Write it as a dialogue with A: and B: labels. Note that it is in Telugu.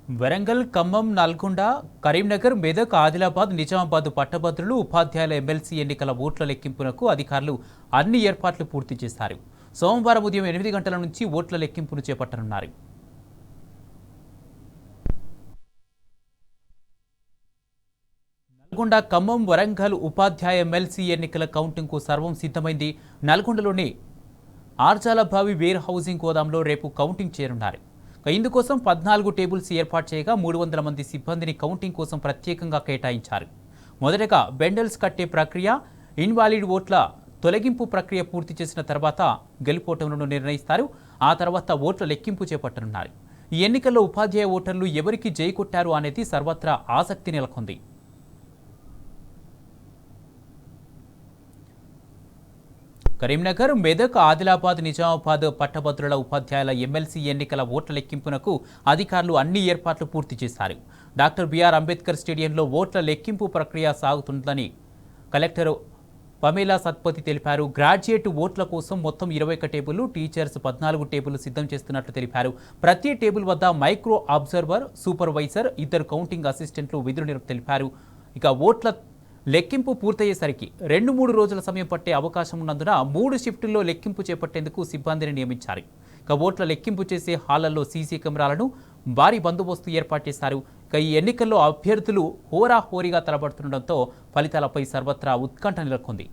A: వరంగల్, ఖమ్మం, నల్గొండ, కరీంనగర్, మెదక్, ఆదిలాబాద్, నిజామాబాద్ పట్టభద్రులు, ఉపాధ్యాయుల ఎమ్మెల్సీ ఎన్నికల ఓట్ల లెక్కింపునకు అధికారులు అన్ని ఏర్పాట్లు పూర్తి చేశారు. సోమవారం ఉదయం 8 గంటల నుంచి ఓట్ల లెక్కింపును చేపట్టనున్నారు. నల్గొండ, ఖమ్మం, వరంగల్ ఉపాధ్యాయ ఎమ్మెల్సీ ఎన్నికల కౌంటింగ్కు సర్వం సిద్ధమైంది. నల్గొండలోని ఆర్జాలబావి వేర్ హౌసింగ్ గోదాంలో రేపు కౌంటింగ్ చేరున్నారు. ఇందుకోసం 14 టేబుల్స్ ఏర్పాటు చేయగా 300 మంది సిబ్బందిని కౌంటింగ్ కోసం ప్రత్యేకంగా కేటాయించారు. మొదటగా బెండల్స్ కట్టే ప్రక్రియ, ఇన్వాలిడ్ ఓట్ల తొలగింపు ప్రక్రియ పూర్తి చేసిన తర్వాత గెలుపోటములను నిర్ణయిస్తారు. ఆ తర్వాత ఓట్ల లెక్కింపు చేపట్టనున్నారు. ఈ ఎన్నికల్లో ఉపాధ్యాయ ఓటర్లు ఎవరికి జై కొట్టారు అనేది సర్వత్రా ఆసక్తి నెలకొంది. కరీంనగర్, మెదక్, ఆదిలాబాద్, నిజామాబాద్ పట్టభద్రుల ఉపాధ్యాయుల ఎమ్మెల్సీ ఎన్నికల ఓట్ల లెక్కింపునకు అధికారులు అన్ని ఏర్పాట్లు పూర్తి చేశారు. డాక్టర్ బిఆర్ అంబేద్కర్ స్టేడియంలో ఓట్ల లెక్కింపు ప్రక్రియ సాగుతుందని కలెక్టర్ పమేలా సత్పతి తెలిపారు. గ్రాడ్యుయేట్ ఓట్ల కోసం మొత్తం 21 టేబుళ్లు, టీచర్స్ 14 టేబుళ్లు సిద్ధం చేస్తున్నట్లు తెలిపారు. ప్రతి టేబుల్ వద్ద మైక్రో అబ్జర్వర్, సూపర్వైజర్, 2 కౌంటింగ్ అసిస్టెంట్లు విధులు తెలిపారు. ఇక ఓట్ల లెక్కింపు పూర్తయ్యేసరికి 2-3 రోజుల సమయం పట్టే అవకాశం ఉన్నందున 3 షిఫ్టుల్లో లెక్కింపు చేపట్టేందుకు సిబ్బందిని నియమించారు. ఇక ఓట్ల లెక్కింపు చేసే హాళ్లలో సీసీ కెమెరాలను, భారీ బందోబస్తు ఏర్పాటు చేశారు. ఇక ఈ ఎన్నికల్లో అభ్యర్థులు హోరాహోరీగా తలబడుతుండటంతో ఫలితాలపై సర్వత్రా ఉత్కంఠ నెలకొంది.